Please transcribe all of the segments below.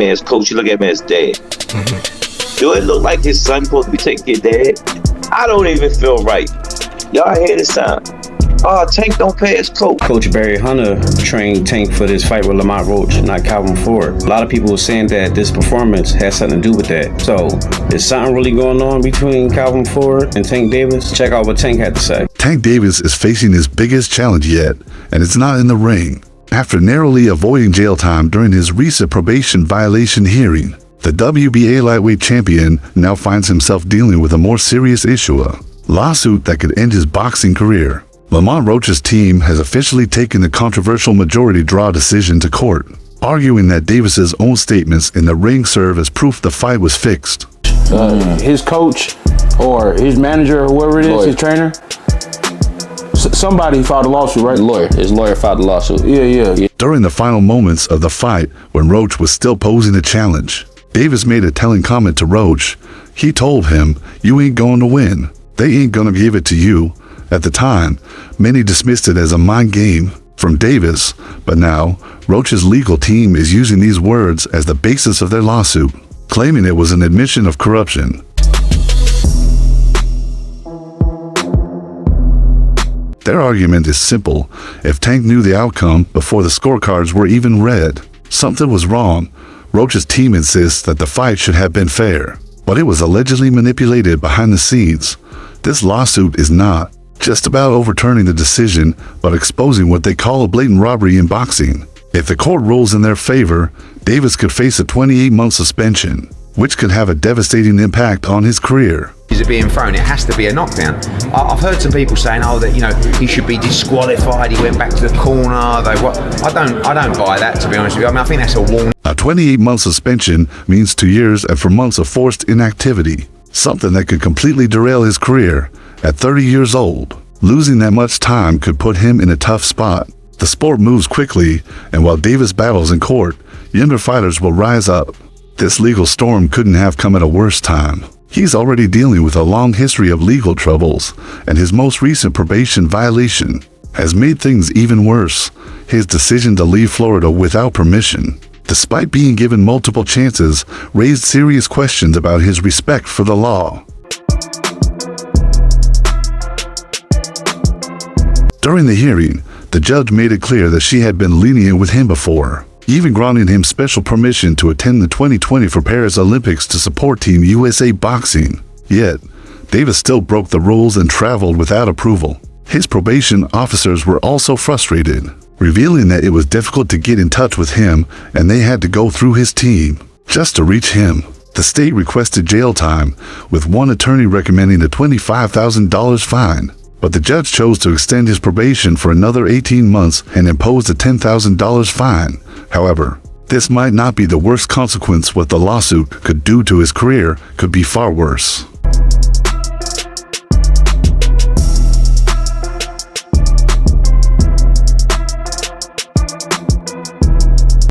As coach, you look at him as dad. Do it look like his son supposed to be taking care of dad? I don't even feel right. Y'all hear this sound? Oh, Tank don't pay his coach. Coach Barry Hunter trained Tank for this fight with Lamont Roach, not Calvin Ford. A lot of people were saying that this performance has something to do with that. So, is something really going on between Calvin Ford and Tank Davis? Check out what Tank had to say. Tank Davis is facing his biggest challenge yet, and it's not in the ring. After narrowly avoiding jail time during his recent probation violation hearing, the WBA lightweight champion now finds himself dealing with a more serious issue, a lawsuit that could end his boxing career. Lamont Roach's team has officially taken the controversial majority draw decision to court, arguing that Davis's own statements in the ring serve as proof the fight was fixed. His coach or his manager or whoever it is, his trainer, somebody filed a lawsuit, right? His lawyer filed a lawsuit. Yeah. During the final moments of the fight, when Roach was still posing a challenge, Davis made a telling comment to Roach. He told him, "You ain't going to win. They ain't gonna give it to you." At the time, many dismissed it as a mind game from Davis, but now Roach's legal team is using these words as the basis of their lawsuit, claiming it was an admission of corruption. Their argument is simple. If Tank knew the outcome before the scorecards were even read, something was wrong. Roach's team insists that the fight should have been fair, but it was allegedly manipulated behind the scenes. This lawsuit is not just about overturning the decision, but exposing what they call a blatant robbery in boxing. If the court rules in their favor, Davis could face a 28-month suspension, which could have a devastating impact on his career. Is it being thrown? It has to be a knockdown. I've heard some people saying, "Oh, that he should be disqualified. He went back to the corner." I don't buy that, to be honest with you. I mean, I think that's a warning. A 28-month suspension means 2 years and 4 months of forced inactivity, something that could completely derail his career. At 30 years old, losing that much time could put him in a tough spot. The sport moves quickly, and while Davis battles in court, younger fighters will rise up. This legal storm couldn't have come at a worse time. He's already dealing with a long history of legal troubles, and his most recent probation violation has made things even worse. His decision to leave Florida without permission, despite being given multiple chances, raised serious questions about his respect for the law. During the hearing, the judge made it clear that she had been lenient with him before, even granting him special permission to attend the 2024 Paris Olympics to support Team USA Boxing. Yet, Davis still broke the rules and traveled without approval. His probation officers were also frustrated, revealing that it was difficult to get in touch with him and they had to go through his team just to reach him. The state requested jail time, with one attorney recommending a $25,000 fine. But the judge chose to extend his probation for another 18 months and imposed a $10,000 fine. However, this might not be the worst consequence. What the lawsuit could do to his career could be far worse.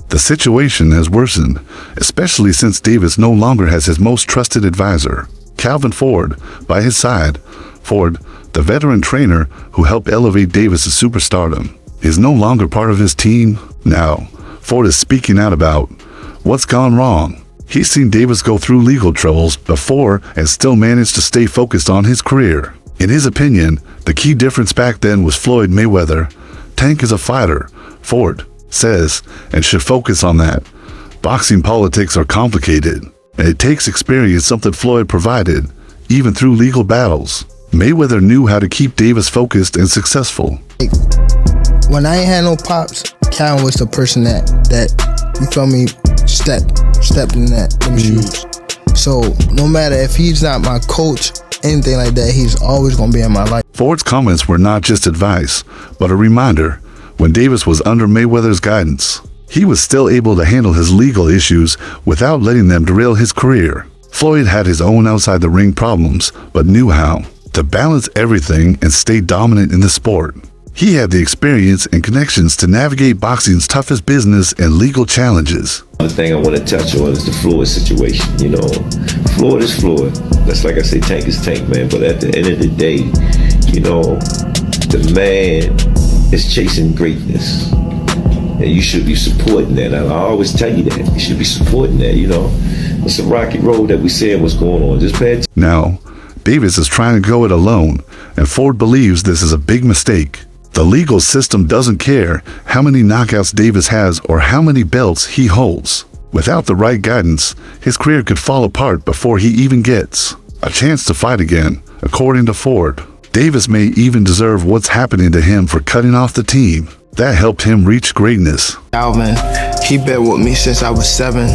The situation has worsened, especially since Davis no longer has his most trusted advisor, Calvin Ford, by his side. Ford, the veteran trainer who helped elevate Davis to superstardom, is no longer part of his team. Now, Ford is speaking out about what's gone wrong. He's seen Davis go through legal troubles before and still managed to stay focused on his career. In his opinion, the key difference back then was Floyd Mayweather. Tank is a fighter, Ford says, and should focus on that. Boxing politics are complicated, and it takes experience, something Floyd provided, even through legal battles. Mayweather knew how to keep Davis focused and successful. When I ain't had no pops, Calvin was the person that you feel me, stepped in them shoes. So no matter if he's not my coach, anything like that, he's always gonna be in my life. Ford's comments were not just advice, but a reminder. When Davis was under Mayweather's guidance, he was still able to handle his legal issues without letting them derail his career. Floyd had his own outside the ring problems, but knew how to balance everything and stay dominant in the sport. He had the experience and connections to navigate boxing's toughest business and legal challenges. The thing I want to touch on is the Floyd situation. Floyd is Floyd. That's like I say, Tank is Tank, man. But at the end of the day, the man is chasing greatness. And you should be supporting that. I always tell you that. You should be supporting that, you know. It's a rocky road that we said what's going on. Just pay attention. Now, Davis is trying to go it alone, and Ford believes this is a big mistake. The legal system doesn't care how many knockouts Davis has or how many belts he holds. Without the right guidance, his career could fall apart before he even gets a chance to fight again, according to Ford. Davis may even deserve what's happening to him for cutting off the team that helped him reach greatness. Calvin, he been with me since I was 7.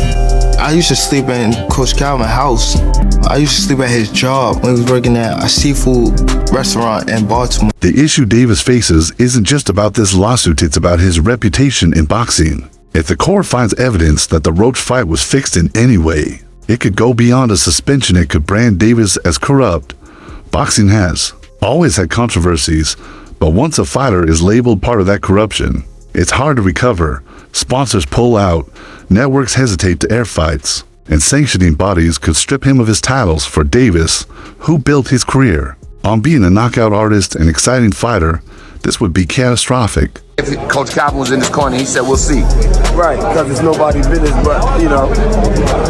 I used to sleep in Coach Calvin's house. I used to sleep at his job when he was working at a seafood restaurant in Baltimore. The issue Davis faces isn't just about this lawsuit, it's about his reputation in boxing. If the court finds evidence that the Roach fight was fixed in any way, it could go beyond a suspension. It could brand Davis as corrupt. Boxing has always had controversies, but once a fighter is labeled part of that corruption, it's hard to recover. Sponsors pull out, networks hesitate to air fights, and sanctioning bodies could strip him of his titles. For Davis, who built his career on being a knockout artist and exciting fighter, this would be catastrophic. If Coach Calvin was in his corner, he said, we'll see. Right, because it's nobody's business, but, you know,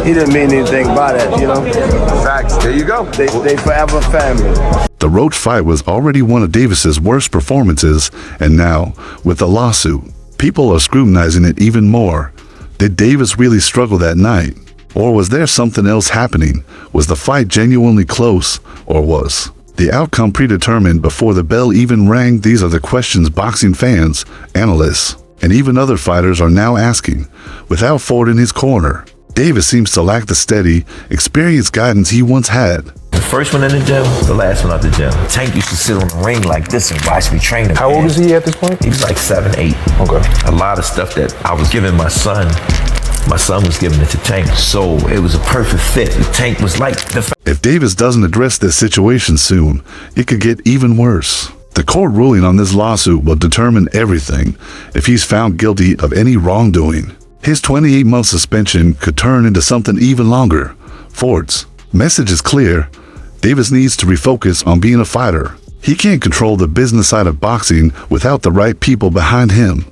he didn't mean anything by that, you know. Facts, there you go. They forever family. The Roach fight was already one of Davis's worst performances, and now, with the lawsuit, people are scrutinizing it even more. Did Davis really struggle that night? Or was there something else happening? Was the fight genuinely close, or was the outcome predetermined before the bell even rang? These are the questions boxing fans, analysts, and even other fighters are now asking. Without Ford in his corner, Davis seems to lack the steady, experienced guidance he once had. The first one in the gym, the last one out the gym. Tank used to sit on the ring like this and watch me train him. How old is he at this point? He was like 7, 8. Okay. A lot of stuff that I was giving my son was giving it to Tank. So it was a perfect fit. The Tank was like the... If Davis doesn't address this situation soon, it could get even worse. The court ruling on this lawsuit will determine everything. If he's found guilty of any wrongdoing, his 28-month suspension could turn into something even longer. Ford's message is clear. Davis needs to refocus on being a fighter. He can't control the business side of boxing without the right people behind him.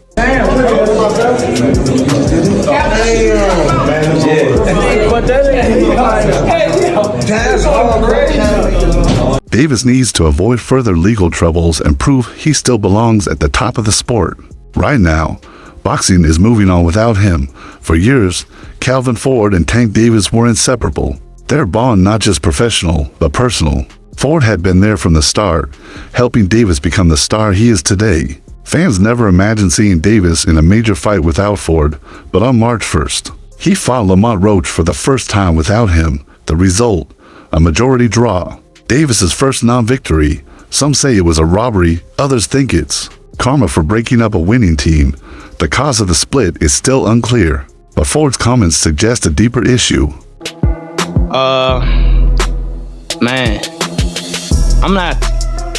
Davis needs to avoid further legal troubles and prove he still belongs at the top of the sport. Right now, boxing is moving on without him. For years, Calvin Ford and Tank Davis were inseparable. Their bond not just professional, but personal. Ford had been there from the start, helping Davis become the star he is today. Fans never imagined seeing Davis in a major fight without Ford, but on March 1st, he fought Lamont Roach for the first time without him. The result, a majority draw. Davis's first non-victory. Some say it was a robbery, others think it's karma for breaking up a winning team. The cause of the split is still unclear, but Ford's comments suggest a deeper issue. Man, I'm not.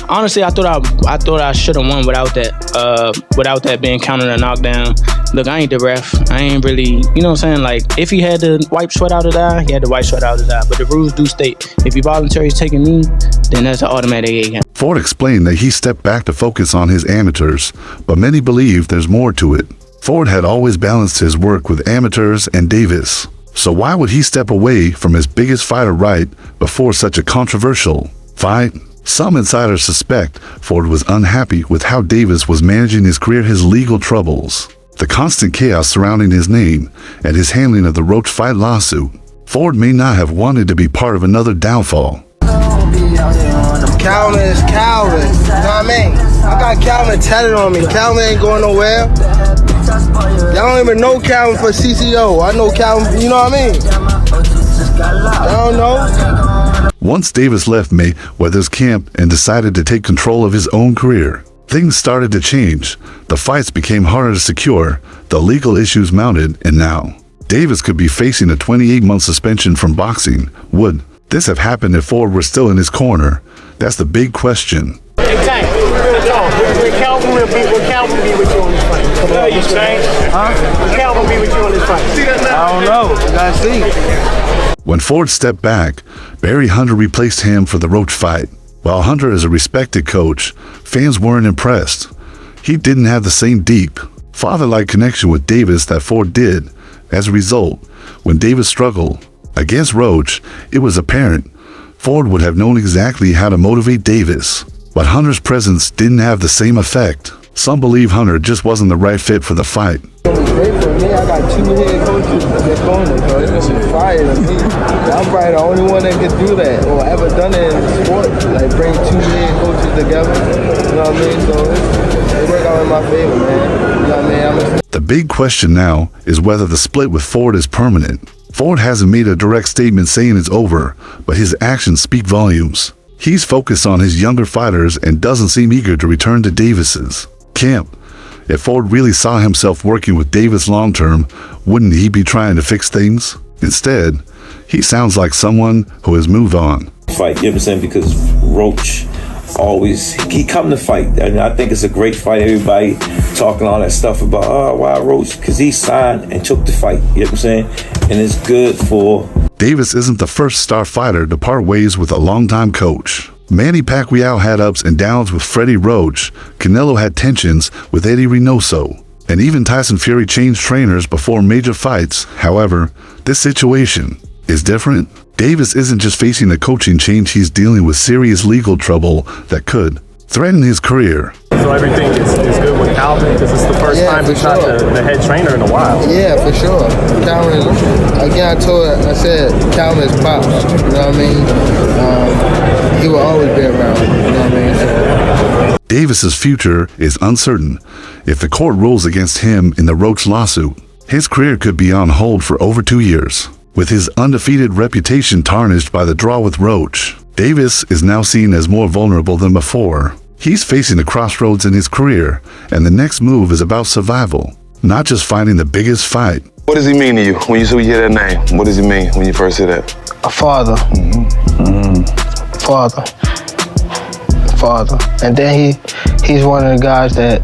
Honestly, I thought I should have won without that being counted a knockdown. Look, I ain't the ref. I ain't really, you know what I'm saying? Like, if he had to wipe sweat out his eye, he had to wipe sweat out his eye. But the rules do state, if he voluntarily take a knee, then that's an automatic 8 count. Ford explained that he stepped back to focus on his amateurs, but many believe there's more to it. Ford had always balanced his work with amateurs and Davis. So why would he step away from his biggest fighter right before such a controversial fight? Some insiders suspect Ford was unhappy with how Davis was managing his career, his legal troubles, the constant chaos surrounding his name, and his handling of the Roach fight lawsuit. Ford may not have wanted to be part of another downfall. Calvin is Calvin. You know what I mean? I got Calvin tatted on me. Calvin ain't going nowhere. Y'all don't even know Calvin for CCO. I know Calvin, you know what I mean? Y'all don't know. Once Davis left Mayweather's camp and decided to take control of his own career, things started to change. The fights became harder to secure, the legal issues mounted, and now Davis could be facing a 28-month suspension from boxing. Would this have happened if Ford were still in his corner? That's the big question. Hey, Tank, will Calvin be with you on this fight? You changed? Huh? Will Calvin be with you on this fight? I don't know. We gotta see. When Ford stepped back, Barry Hunter replaced him for the Roach fight. While Hunter is a respected coach, fans weren't impressed. He didn't have the same deep, father-like connection with Davis that Ford did. As a result, when Davis struggled against Roach, it was apparent Ford would have known exactly how to motivate Davis. But Hunter's presence didn't have the same effect. Some believe Hunter just wasn't the right fit for the fight. Great for me. I got 2 head coaches that's going to This is fire to me. I'm probably the only one that can do that or ever done it in the sport. Like bring 2 head coaches together. You know what I mean? So it worked out in my favor, man. You know what I mean? The big question now is whether the split with Ford is permanent. Ford hasn't made a direct statement saying it's over, but his actions speak volumes. He's focused on his younger fighters and doesn't seem eager to return to Davis's camp. If Ford really saw himself working with Davis long-term, wouldn't he be trying to fix things? Instead, he sounds like someone who has moved on. Fight, you know what I'm saying? Because Roach always, he come to fight. And I think it's a great fight. Everybody talking all that stuff about, oh, why Roach? Because he signed and took the fight, you know what I'm saying? And it's good for... Davis isn't the first star fighter to part ways with a longtime coach. Manny Pacquiao had ups and downs with Freddie Roach. Canelo had tensions with Eddie Reynoso. And even Tyson Fury changed trainers before major fights. However, this situation is different. Davis isn't just facing a coaching change, he's dealing with serious legal trouble that could threaten his career. So everything is good with Calvin because it's the first time he's not the head trainer in a while. Yeah, for sure. Calvin, again, I said Calvin is pops. You know what I mean? He will always be around. You know what I mean? Davis's future is uncertain. If the court rules against him in the Roach lawsuit, his career could be on hold for over 2 years. With his undefeated reputation tarnished by the draw with Roach, Davis is now seen as more vulnerable than before. He's facing a crossroads in his career, and the next move is about survival, not just finding the biggest fight. What does he mean to you when you hear that name? What does he mean when you first hear that? A father. Father. And then he's one of the guys that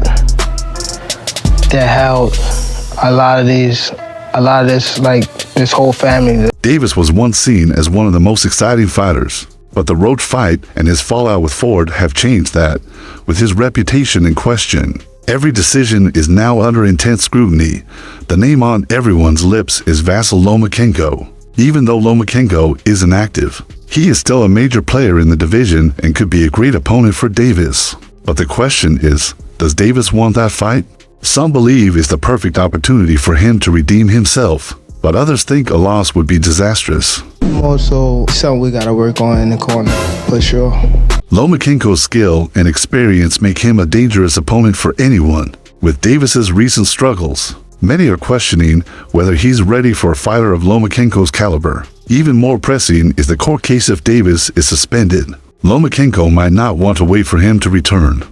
held a lot of this, like this whole family. Davis was once seen as one of the most exciting fighters, but the Roach fight and his fallout with Ford have changed that, with his reputation in question. Every decision is now under intense scrutiny. The name on everyone's lips is Vasyl Lomachenko. Even though Lomachenko isn't active, he is still a major player in the division and could be a great opponent for Davis. But the question is, does Davis want that fight? Some believe it's the perfect opportunity for him to redeem himself, but others think a loss would be disastrous. Also, something we gotta work on in the corner, for sure. Lomachenko's skill and experience make him a dangerous opponent for anyone. With Davis's recent struggles, many are questioning whether he's ready for a fighter of Lomachenko's caliber. Even more pressing is the court case if Davis is suspended. Lomachenko might not want to wait for him to return.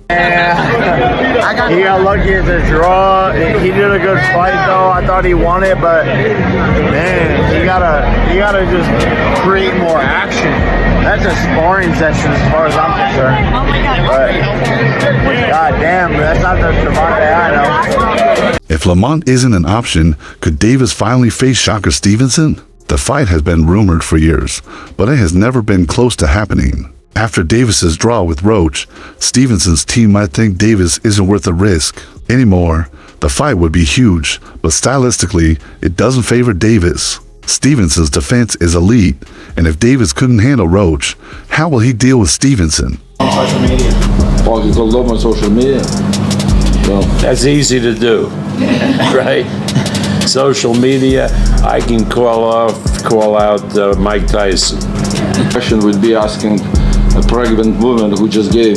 He got lucky at the draw. He did a good fight though. I thought he won it, but man, you gotta just create more action. That's a sparring session as far as I'm concerned. But god damn, that's not the Gervonta I know. If Lamont isn't an option, could Davis finally face Shocker Stevenson? The fight has been rumored for years, but it has never been close to happening. After Davis's draw with Roach, Stevenson's team might think Davis isn't worth the risk anymore. The fight would be huge, but stylistically, it doesn't favor Davis. Stevenson's defense is elite, and if Davis couldn't handle Roach, how will he deal with Stevenson? Social media. Oh, you go love on social media? Well, that's easy to do, right? Social media, I can call out Mike Tyson. The question would be asking a pregnant woman who just gave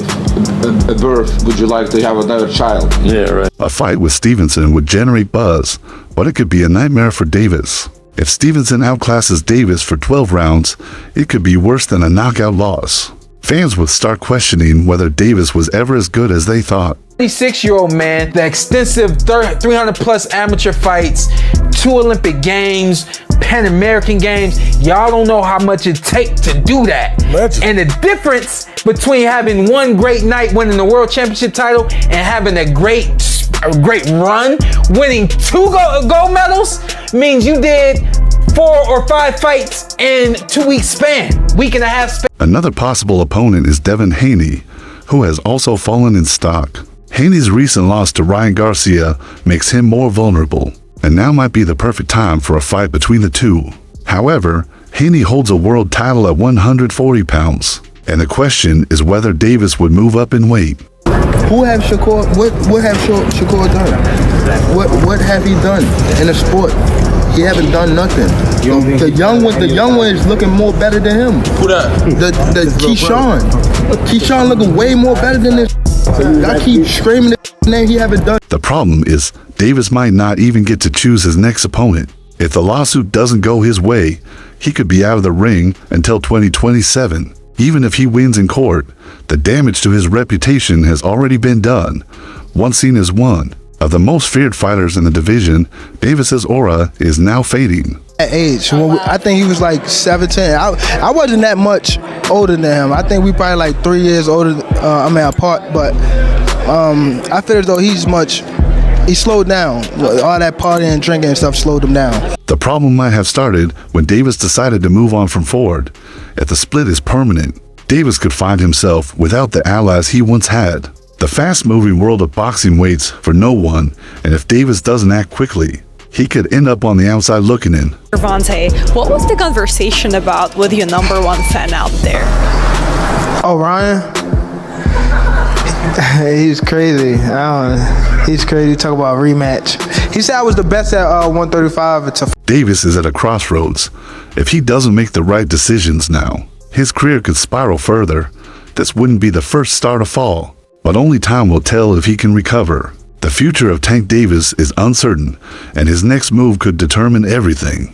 a birth, would you like to have another child? Yeah, right. A fight with Stevenson would generate buzz, but it could be a nightmare for Davis. If Stevenson outclasses Davis for 12 rounds, it could be worse than a knockout loss. Fans would start questioning whether Davis was ever as good as they thought. 36-year-old man, the extensive 300-plus amateur fights, 2 Olympic Games, Pan American Games. Y'all don't know how much it takes to do that. And the difference between having one great night winning the World Championship title and having a great run, winning 2 gold medals, means you did 4 or 5 fights in 2 weeks span, week and a half span. Another possible opponent is Devin Haney, who has also fallen in stock. Haney's recent loss to Ryan Garcia makes him more vulnerable, and now might be the perfect time for a fight between the two. However, Haney holds a world title at 140 pounds, and the question is whether Davis would move up in weight. Who have Shakur? What have Shakur done? What have he done in the sport? He haven't done nothing. The young one is looking more better than him. Who that? The Keyshawn. Keyshawn looking way more better than this. I keep screaming the name he haven't done. The problem is Davis might not even get to choose his next opponent. If the lawsuit doesn't go his way, he could be out of the ring until 2027. Even if he wins in court, the damage to his reputation has already been done. Once seen as one of the most feared fighters in the division, Davis's aura is now fading. At age, I think he was like 17. I wasn't that much older than him. I think we probably like 3 years older. Apart. But I feel as though he slowed down. All that partying and drinking and stuff slowed him down. The problem might have started when Davis decided to move on from Ford. If the split is permanent, Davis could find himself without the allies he once had. The fast-moving world of boxing waits for no one, and if Davis doesn't act quickly, he could end up on the outside looking in. Gervonta, what was the conversation about with your #1 fan out there? Oh, Ryan? He's crazy. He's crazy. Talk about a rematch. He said I was the best at 135. Davis is at a crossroads. If he doesn't make the right decisions now, his career could spiral further. This wouldn't be the first star to fall, but only time will tell if he can recover. The future of Tank Davis is uncertain, and his next move could determine everything.